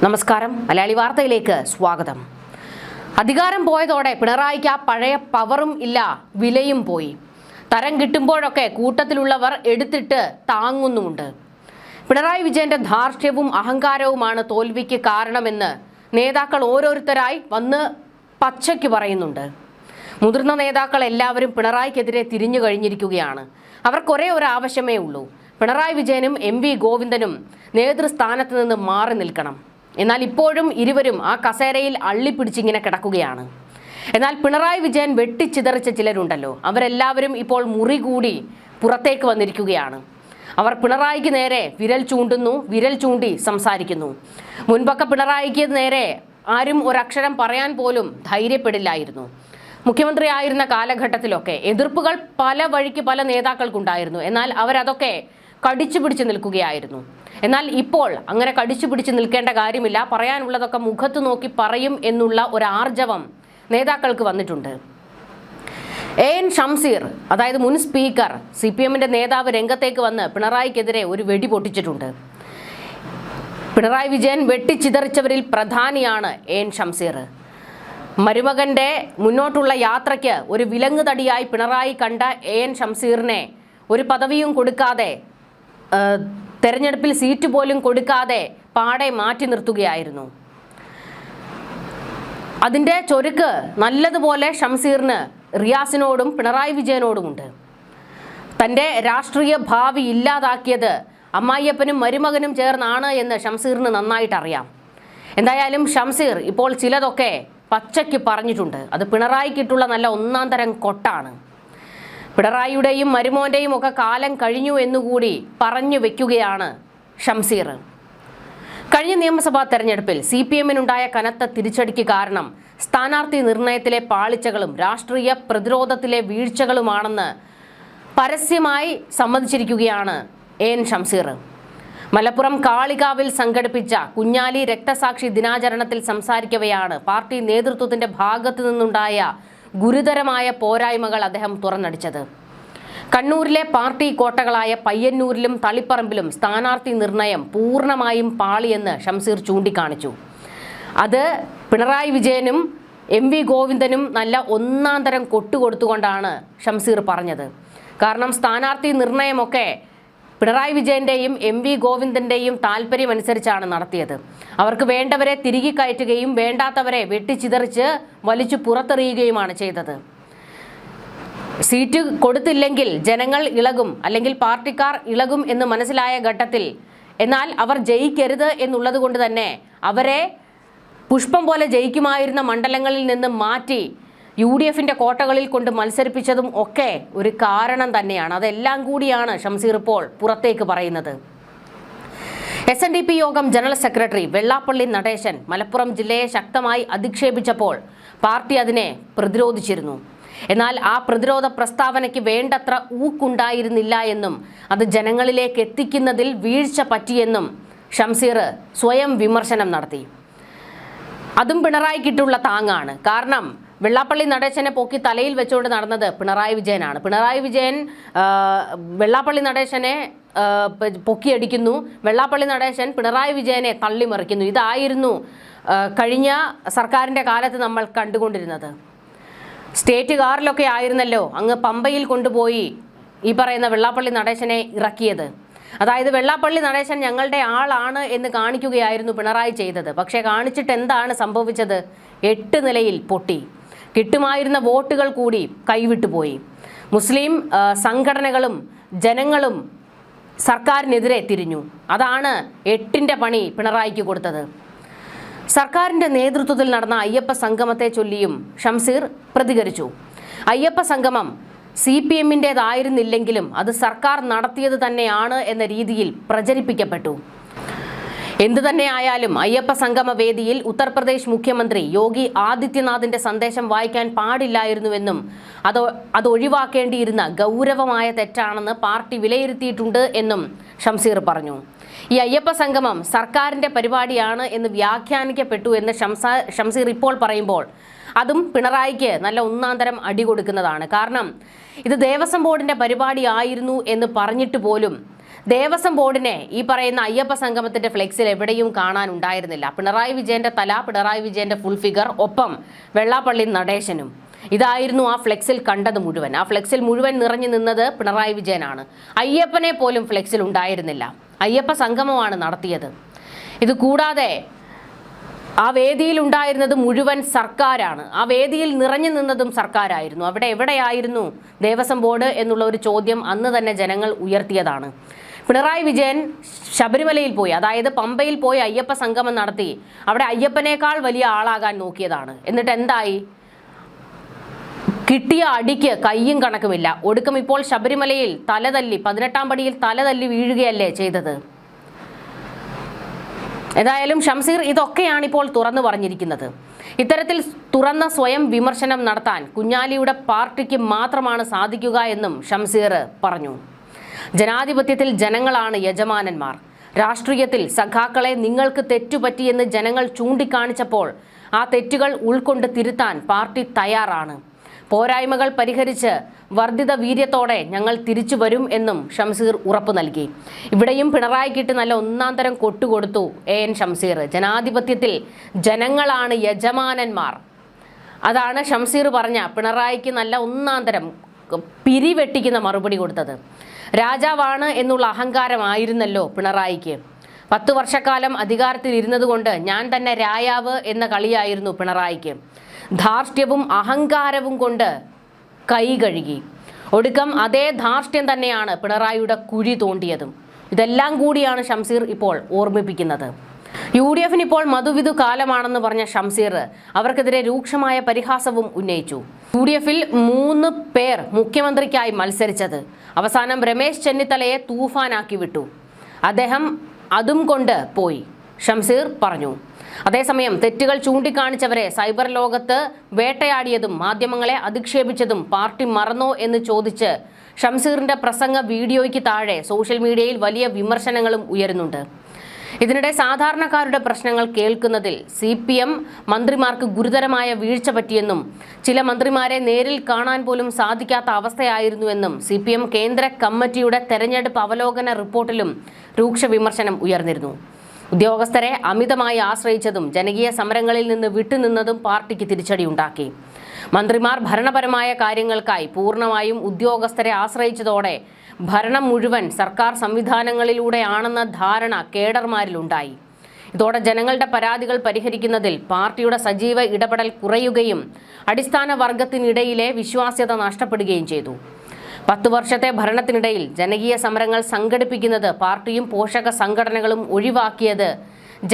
നമസ്കാരം. മലയാളി വാർത്തയിലേക്ക് സ്വാഗതം. അധികാരം പോയതോടെ പിണറായിക്ക് ആ പഴയ പവറും ഇല്ല, വിലയും പോയി. തരം കിട്ടുമ്പോഴൊക്കെ കൂട്ടത്തിലുള്ളവർ എടുത്തിട്ട് താങ്ങുന്നുമുണ്ട്. പിണറായി വിജയന്റെ ധാർഷ്ട്യവും അഹങ്കാരവുമാണ് തോൽവിക്ക് കാരണമെന്ന് നേതാക്കൾ ഓരോരുത്തരായി വന്ന് പച്ചയ്ക്ക് പറയുന്നുണ്ട്. മുതിർന്ന നേതാക്കൾ എല്ലാവരും പിണറായിക്കെതിരെ തിരിഞ്ഞു കഴിഞ്ഞിരിക്കുകയാണ്. അവർക്കൊരേ ഒരു ആവശ്യമേ ഉള്ളൂ: പിണറായി വിജയനും MV ഗോവിന്ദനും നേതൃസ്ഥാനത്ത് നിന്ന് മാറി നിൽക്കണം. എന്നാൽ ഇപ്പോഴും ഇരുവരും ആ കസേരയിൽ അള്ളിപ്പിടിച്ചിങ്ങനെ കിടക്കുകയാണ്. എന്നാൽ പിണറായി വിജയൻ വെട്ടിച്ചിതറിച്ച ചിലരുണ്ടല്ലോ, അവരെല്ലാവരും ഇപ്പോൾ മുറി കൂടി പുറത്തേക്ക് വന്നിരിക്കുകയാണ്. അവർ പിണറായിക്ക് നേരെ വിരൽ ചൂണ്ടുന്നു, വിരൽ ചൂണ്ടി സംസാരിക്കുന്നു. മുൻപൊക്കെ പിണറായിക്ക് നേരെ ആരും ഒരക്ഷരം പറയാൻ പോലും ധൈര്യപ്പെടില്ലായിരുന്നു. മുഖ്യമന്ത്രി ആയിരുന്ന കാലഘട്ടത്തിലൊക്കെ എതിർപ്പുകൾ പല വഴിക്ക് പല നേതാക്കൾക്കുണ്ടായിരുന്നു. എന്നാൽ അവരതൊക്കെ കടിച്ചു പിടിച്ച് നിൽക്കുകയായിരുന്നു. എന്നാൽ ഇപ്പോൾ അങ്ങനെ കടിച്ചു പിടിച്ച് നിൽക്കേണ്ട കാര്യമില്ല. പറയാനുള്ളതൊക്കെ മുഖത്ത് നോക്കി പറയും എന്നുള്ള ഒരു ആർജവം നേതാക്കൾക്ക് വന്നിട്ടുണ്ട്. AN ഷംസീർ, അതായത് മുൻ സ്പീക്കർ, CPMന്റെ നേതാവ്, രംഗത്തേക്ക് വന്ന് പിണറായിക്കെതിരെ ഒരു വെടി പൊട്ടിച്ചിട്ടുണ്ട്. പിണറായി വിജയൻ വെട്ടിച്ചിതറിച്ചവരിൽ പ്രധാനിയാണ് AN ഷംസീർ. മരുമകന്റെ മുന്നോട്ടുള്ള യാത്രയ്ക്ക് ഒരു വിലങ്ങ് തടിയായി പിണറായി കണ്ട AN ഷംസീറിനെ ഒരു പദവിയും കൊടുക്കാതെ, തെരഞ്ഞെടുപ്പിൽ സീറ്റ് പോലും കൊടുക്കാതെ പാടെ മാറ്റി നിർത്തുകയായിരുന്നു. അതിൻ്റെ ചൊരുക്ക് നല്ലതുപോലെ ഷംസീറിന് റിയാസിനോടും പിണറായി വിജയനോടുമുണ്ട്. തൻ്റെ രാഷ്ട്രീയ ഭാവി ഇല്ലാതാക്കിയത് അമ്മായിയപ്പനും മരുമകനും ചേർന്നാണ് എന്ന് ഷംസീറിന് നന്നായിട്ട് അറിയാം. എന്തായാലും ഷംസീർ ഇപ്പോൾ ചിലതൊക്കെ പച്ചയ്ക്ക് പറഞ്ഞിട്ടുണ്ട്. അത് പിണറായിക്കിട്ടുള്ള നല്ല ഒന്നാം തരം കൊട്ടാണ്. പിണറായിയുടെയും മരുമോന്റെയും ഒക്കെ കാലം കഴിഞ്ഞു എന്നുകൂടി പറഞ്ഞു വെക്കുകയാണ് ഷംസീർ. കഴിഞ്ഞ നിയമസഭാ തെരഞ്ഞെടുപ്പിൽ CPMനുണ്ടായ കനത്ത തിരിച്ചടിക്ക് കാരണം സ്ഥാനാർത്ഥി നിർണയത്തിലെ പാളിച്ചകളും രാഷ്ട്രീയ പ്രതിരോധത്തിലെ വീഴ്ചകളുമാണെന്ന് പരസ്യമായി സമ്മതിച്ചിരിക്കുകയാണ് AN ഷംസീർ. മലപ്പുറം കാളികാവിൽ സംഘടിപ്പിച്ച കുഞ്ഞാലി രക്തസാക്ഷി ദിനാചരണത്തിൽ സംസാരിക്കവെയാണ് പാർട്ടി നേതൃത്വത്തിന്റെ ഭാഗത്തു നിന്നുണ്ടായ ഗുരുതരമായ പോരായ്മകൾ അദ്ദേഹം തുറന്നടിച്ചത്. കണ്ണൂരിലെ പാർട്ടി കോട്ടകളായ പയ്യന്നൂരിലും തളിപ്പറമ്പിലും സ്ഥാനാർത്ഥി നിർണയം പൂർണ്ണമായും പാളിയെന്ന് ഷംസീർ ചൂണ്ടിക്കാണിച്ചു. അത് പിണറായി വിജയനും MV ഗോവിന്ദനും നല്ല ഒന്നാം തരം കൊട്ടുകൊടുത്തുകൊണ്ടാണ് ഷംസീർ പറഞ്ഞത്. കാരണം സ്ഥാനാർത്ഥി നിർണയമൊക്കെ പിണറായി വിജയന്റെയും MV ഗോവിന്ദന്റെയും താല്പര്യമനുസരിച്ചാണ് നടത്തിയത്. അവർക്ക് വേണ്ടവരെ തിരികെ കയറ്റുകയും വേണ്ടാത്തവരെ വെട്ടിച്ചിതറിച്ച് വലിച്ചു പുറത്തെറിയുകയുമാണ് ചെയ്തത്. സീറ്റ് കൊടുത്തില്ലെങ്കിൽ ജനങ്ങൾ ഇളകും, അല്ലെങ്കിൽ പാർട്ടിക്കാർ ഇളകും എന്ന് മനസ്സിലായ ഘട്ടത്തിൽ, എന്നാൽ അവർ ജയിക്കരുത് എന്നുള്ളത് കൊണ്ട് തന്നെ അവരെ പുഷ്പം പോലെ ജയിക്കുമായിരുന്ന മണ്ഡലങ്ങളിൽ നിന്ന് മാറ്റി UDFന്റെ കോട്ടകളിൽ കൊണ്ട് മത്സരിപ്പിച്ചതും ഒക്കെ ഒരു കാരണം തന്നെയാണ്. അതെല്ലാം കൂടിയാണ് ഷംസീർ ഇപ്പോൾ പുറത്തേക്ക് പറയുന്നത്. SNDP യോഗം ജനറൽ സെക്രട്ടറി വെള്ളാപ്പള്ളി നടേശൻ മലപ്പുറം ജില്ലയെ ശക്തമായി അധിക്ഷേപിച്ചപ്പോൾ പാർട്ടി അതിനെ പ്രതിരോധിച്ചിരുന്നു. എന്നാൽ ആ പ്രതിരോധ പ്രസ്താവനയ്ക്ക് വേണ്ടത്ര ഊക്കുണ്ടായിരുന്നില്ല എന്നും അത് ജനങ്ങളിലേക്ക് എത്തിക്കുന്നതിൽ വീഴ്ച പറ്റിയെന്നും ഷംസീർ സ്വയം വിമർശനം നടത്തി. അതും പിണറായിക്കിട്ടുള്ള താങ്ങാണ്. കാരണം വെള്ളാപ്പള്ളി നടേശനെ പൊക്കി തലയിൽ വെച്ചുകൊണ്ട് നടന്നത് പിണറായി വിജയനാണ്. പിണറായി വിജയൻ വെള്ളാപ്പള്ളി നടേശനെ പൊക്കിയടിക്കുന്നു, വെള്ളാപ്പള്ളി നടേശൻ പിണറായി വിജയനെ തള്ളിമറിക്കുന്നു. ഇതായിരുന്നു കഴിഞ്ഞ സർക്കാരിൻ്റെ കാലത്ത് നമ്മൾ കണ്ടുകൊണ്ടിരുന്നത്. സ്റ്റേറ്റ് കാറിലൊക്കെ ആയിരുന്നല്ലോ അങ്ങ് പമ്പയിൽ കൊണ്ടുപോയി ഈ പറയുന്ന വെള്ളാപ്പള്ളി നടേശനെ ഇറക്കിയത്. അതായത് വെള്ളാപ്പള്ളി നടേശൻ ഞങ്ങളുടെ ആളാണ് എന്ന് കാണിക്കുകയായിരുന്നു പിണറായി ചെയ്തത്. പക്ഷേ കാണിച്ചിട്ട് എന്താണ് സംഭവിച്ചത്? 8 നിലയിൽ പൊട്ടി. കിട്ടുമായിരുന്ന വോട്ടുകൾ കൂടി കൈവിട്ടുപോയി. മുസ്ലിം സംഘടനകളും ജനങ്ങളും സർക്കാരിനെതിരെ തിരിഞ്ഞു. അതാണ് 8ന്റെ പണി പിണറായിക്ക് കൊടുത്തത്. സർക്കാരിൻ്റെ നേതൃത്വത്തിൽ നടന്ന അയ്യപ്പ സംഗമത്തെ ചൊല്ലിയും ഷംസീർ പ്രതികരിച്ചു. അയ്യപ്പ സംഗമം CPMന്റേതായിരുന്നില്ലെങ്കിലും അത് സർക്കാർ നടത്തിയത് തന്നെയാണ് എന്ന രീതിയിൽ പ്രചരിപ്പിക്കപ്പെട്ടു. എന്തു തന്നെയായാലും അയ്യപ്പ സംഗമ വേദിയിൽ ഉത്തർപ്രദേശ് മുഖ്യമന്ത്രി യോഗി ആദിത്യനാഥിന്റെ സന്ദേശം വായിക്കാൻ പാടില്ലായിരുന്നുവെന്നും അത് ഒഴിവാക്കേണ്ടിയിരുന്ന ഗൗരവമായ തെറ്റാണെന്ന് പാർട്ടി വിലയിരുത്തിയിട്ടുണ്ട് എന്നും ഷംസീർ പറഞ്ഞു. ഈ അയ്യപ്പ സംഗമം സർക്കാരിന്റെ പരിപാടിയാണ് എന്ന് വ്യാഖ്യാനിക്കപ്പെട്ടു എന്ന് ഷംസീർ ഇപ്പോൾ പറയുമ്പോൾ അതും പിണറായിക്ക് നല്ല ഒന്നാം തരം അടി കൊടുക്കുന്നതാണ്. കാരണം ഇത് ദേവസ്വം ബോർഡിന്റെ പരിപാടി ആയിരുന്നു എന്ന് പറഞ്ഞിട്ട് പോലും ദേവസ്വം ബോർഡിനെ ഈ പറയുന്ന അയ്യപ്പ സംഗമത്തിന്റെ ഫ്ലെക്സിൽ എവിടെയും കാണാനുണ്ടായിരുന്നില്ല. പിണറായി വിജയന്റെ തല, പിണറായി വിജയന്റെ ഫുൾ ഫിഗർ, ഒപ്പം വെള്ളാപ്പള്ളി നടേശനും. ഇതായിരുന്നു ആ ഫ്ലെക്സിൽ കണ്ടത് മുഴുവൻ. ആ ഫ്ലെക്സിൽ മുഴുവൻ നിറഞ്ഞു നിന്നത് പിണറായി വിജയനാണ്. അയ്യപ്പനെ പോലും ഫ്ലെക്സിൽ ഉണ്ടായിരുന്നില്ല. അയ്യപ്പ സംഗമമാണ് നടത്തിയത്. ഇത് കൂടാതെ ആ വേദിയിൽ ഉണ്ടായിരുന്നത് മുഴുവൻ സർക്കാരാണ്. ആ വേദിയിൽ നിറഞ്ഞു നിന്നതും സർക്കാരായിരുന്നു. അവിടെ എവിടെയായിരുന്നു ദേവസ്വം ബോർഡ് എന്നുള്ള ഒരു ചോദ്യം അന്ന് തന്നെ ജനങ്ങൾ ഉയർത്തിയതാണ്. പിണറായി വിജയൻ ശബരിമലയിൽ പോയി, അതായത് പമ്പയിൽ പോയി അയ്യപ്പ സംഗമം നടത്തി. അവിടെ അയ്യപ്പനേക്കാൾ വലിയ ആളാകാൻ നോക്കിയതാണ്. എന്നിട്ട് എന്തായി? കിട്ടിയ അടിക്ക് കയ്യും കണക്കുമില്ല. ഒടുക്കം ഇപ്പോൾ ശബരിമലയിൽ തലതല്ലി, 18ാം പടിയിൽ തലതല്ലി വീഴുകയല്ലേ ചെയ്തത്. ഏതായാലും ഷംസീർ ഇതൊക്കെയാണ് ഇപ്പോൾ തുറന്നു പറഞ്ഞിരിക്കുന്നത്. ഇത്തരത്തിൽ തുറന്ന സ്വയം വിമർശനം നടത്താൻ കുഞ്ഞാലിയുടെ പാർട്ടിക്ക് മാത്രമാണ് സാധിക്കുക എന്നും ഷംസീർ പറഞ്ഞു. ജനാധിപത്യത്തിൽ ജനങ്ങളാണ് യജമാനന്മാർ. രാഷ്ട്രീയത്തിൽ സഖാക്കളെ നിങ്ങൾക്ക് തെറ്റുപറ്റിയെന്ന് ജനങ്ങൾ ചൂണ്ടിക്കാണിച്ചപ്പോൾ ആ തെറ്റുകൾ ഉൾക്കൊണ്ട് തിരുത്താൻ പാർട്ടി തയ്യാറാണ്. പോരായ്മകൾ പരിഹരിച്ച് വർദ്ധിത വീര്യത്തോടെ ഞങ്ങൾ തിരിച്ചു വരും എന്നും ഷംസീർ ഉറപ്പു നൽകി. ഇവിടെയും പിണറായിക്കിട്ട് നല്ല ഒന്നാം തരം കൊട്ടുകൊടുത്തു AN ഷംസീർ. ജനാധിപത്യത്തിൽ ജനങ്ങളാണ് യജമാനന്മാർ. അതാണ് ഷംസീർ പറഞ്ഞ പിണറായിക്ക് നല്ല ഒന്നാം തരം പിരിവെട്ടിക്കുന്ന മറുപടി കൊടുത്തത്. രാജാവാണ് എന്നുള്ള അഹങ്കാരമായിരുന്നല്ലോ പിണറായിക്ക്. 10 വർഷക്കാലം അധികാരത്തിൽ ഇരുന്നത് കൊണ്ട് ഞാൻ തന്നെ രായാവ് എന്ന കളിയായിരുന്നു പിണറായിക്ക്. ധാർഷ്ട്യവും അഹങ്കാരവും കൊണ്ട് കൈ കഴുകി. ഒടുക്കം അതേ ധാർഷ്ട്യം തന്നെയാണ് പിണറായിയുടെ കുഴി തോണ്ടിയതും. ഇതെല്ലാം കൂടിയാണ് ഷംസീർ ഇപ്പോൾ ഓർമ്മിപ്പിക്കുന്നത്. UDF ഇപ്പോൾ മധുവിധു കാലമാണെന്ന് പറഞ്ഞ ഷംസീർ അവർക്കെതിരെ രൂക്ഷമായ പരിഹാസവും ഉന്നയിച്ചു. UDFൽ 3 പേർ മുഖ്യമന്ത്രിക്കായി മത്സരിച്ചത് അവസാനം രമേശ് ചെന്നിത്തലയെ തൂഫാനാക്കി വിട്ടു. അദ്ദേഹം അതും കൊണ്ട് പോയി, ഷംസീർ പറഞ്ഞു. അതേസമയം തെറ്റുകൾ ചൂണ്ടിക്കാണിച്ചവരെ സൈബർ ലോകത്ത് വേട്ടയാടിയതും മാധ്യമങ്ങളെ അധിക്ഷേപിച്ചതും പാർട്ടി മറന്നോ എന്ന് ചോദിച്ച് ഷംസീറിന്റെ പ്രസംഗ വീഡിയോയ്ക്ക് താഴെ സോഷ്യൽ മീഡിയയിൽ വലിയ വിമർശനങ്ങളും ഉയരുന്നുണ്ട്. ഇതിനിടെ സാധാരണക്കാരുടെ പ്രശ്നങ്ങൾ കേൾക്കുന്നതിൽ CPM മന്ത്രിമാർക്ക് ഗുരുതരമായ വീഴ്ച പറ്റിയെന്നും ചില മന്ത്രിമാരെ നേരിൽ കാണാൻ പോലും സാധിക്കാത്ത അവസ്ഥയായിരുന്നുവെന്നും CPM കേന്ദ്ര കമ്മിറ്റിയുടെ തെരഞ്ഞെടുപ്പ് അവലോകന റിപ്പോർട്ടിലും രൂക്ഷ വിമർശനം ഉയർന്നിരുന്നു. ഉദ്യോഗസ്ഥരെ അമിതമായി ആശ്രയിച്ചതും ജനകീയ സമരങ്ങളിൽ നിന്ന് വിട്ടുനിന്നതും പാർട്ടിക്ക് തിരിച്ചടിയുണ്ടാക്കി. മന്ത്രിമാർ ഭരണപരമായ കാര്യങ്ങൾക്കായി പൂർണ്ണമായും ഉദ്യോഗസ്ഥരെ ആശ്രയിച്ചതോടെ ഭരണം മുഴുവൻ സർക്കാർ സംവിധാനങ്ങളിലൂടെയാണെന്ന ധാരണ കേഡർമാരിലുണ്ടായി. ഇതോടെ ജനങ്ങളുടെ പരാതികൾ പരിഹരിക്കുന്നതിൽ പാർട്ടിയുടെ സജീവ ഇടപെടൽ കുറയുകയും അടിസ്ഥാന വർഗത്തിനിടയിലെ വിശ്വാസ്യത നഷ്ടപ്പെടുകയും ചെയ്തു. 10 വർഷത്തെ ഭരണത്തിനിടയിൽ ജനകീയ സമരങ്ങൾ സംഘടിപ്പിക്കുന്നത് പാർട്ടിയും പോഷക സംഘടനകളും ഒഴിവാക്കിയത്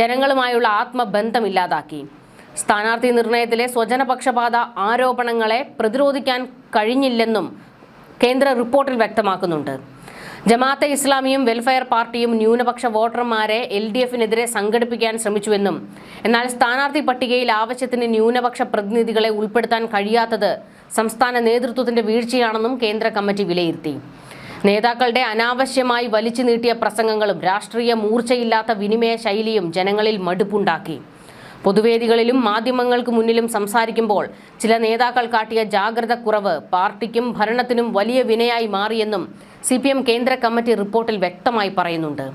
ജനങ്ങളുമായുള്ള ആത്മബന്ധമില്ലാതാക്കി. സ്ഥാനാർത്ഥി നിർണയത്തിലെ സ്വജനപക്ഷപാത ആരോപണങ്ങളെ പ്രതിരോധിക്കാൻ കഴിഞ്ഞില്ലെന്നും കേന്ദ്ര റിപ്പോർട്ടിൽ വ്യക്തമാക്കുന്നുണ്ട്. ജമാഅത്തെ ഇസ്ലാമിയും വെൽഫെയർ പാർട്ടിയും ന്യൂനപക്ഷ വോട്ടർമാരെ LDFനെതിരെ സംഘടിപ്പിക്കാൻ ശ്രമിച്ചുവെന്നും എന്നാൽ സ്ഥാനാർത്ഥി പട്ടികയിൽ ആവശ്യത്തിന് ന്യൂനപക്ഷ പ്രതിനിധികളെ ഉൾപ്പെടുത്താൻ കഴിയാത്തത് സംസ്ഥാന നേതൃത്വത്തിന്റെ വീഴ്ചയാണെന്നും കേന്ദ്ര കമ്മിറ്റി വിലയിരുത്തി. നേതാക്കളുടെ അനാവശ്യമായി വലിച്ചു നീട്ടിയ പ്രസംഗങ്ങളും രാഷ്ട്രീയ മൂർച്ചയില്ലാത്ത വിനിമയ ശൈലിയും ജനങ്ങളിൽ മടുപ്പുണ്ടാക്കി. പൊതുവേദികളിലും മാധ്യമങ്ങൾക്ക് മുന്നിലും സംസാരിക്കുമ്പോൾ ചില നേതാക്കൾ കാട്ടിയ ജാഗ്രത കുറവ് പാർട്ടിക്കും ഭരണത്തിനും വലിയ വിനയായി മാറിയെന്നും CPM കേന്ദ്ര കമ്മിറ്റി റിപ്പോർട്ടിൽ വ്യക്തമായി പറയുന്നുണ്ട്.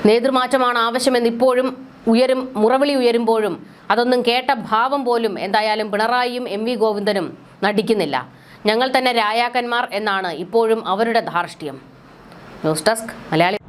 നേതൃമാറ്റമാണ് ആവശ്യമെന്ന് ഇപ്പോഴും മുറവിളി ഉയരുമ്പോഴും അതൊന്നും കേട്ട ഭാവം പോലും എന്തായാലും പിണറായിയും MV ഗോവിന്ദനും നടിക്കുന്നില്ല. ഞങ്ങൾ തന്നെ രായാക്കന്മാർ എന്നാണ് ഇപ്പോഴും അവരുടെ ധാർഷ്ട്യം. News desk Malayali.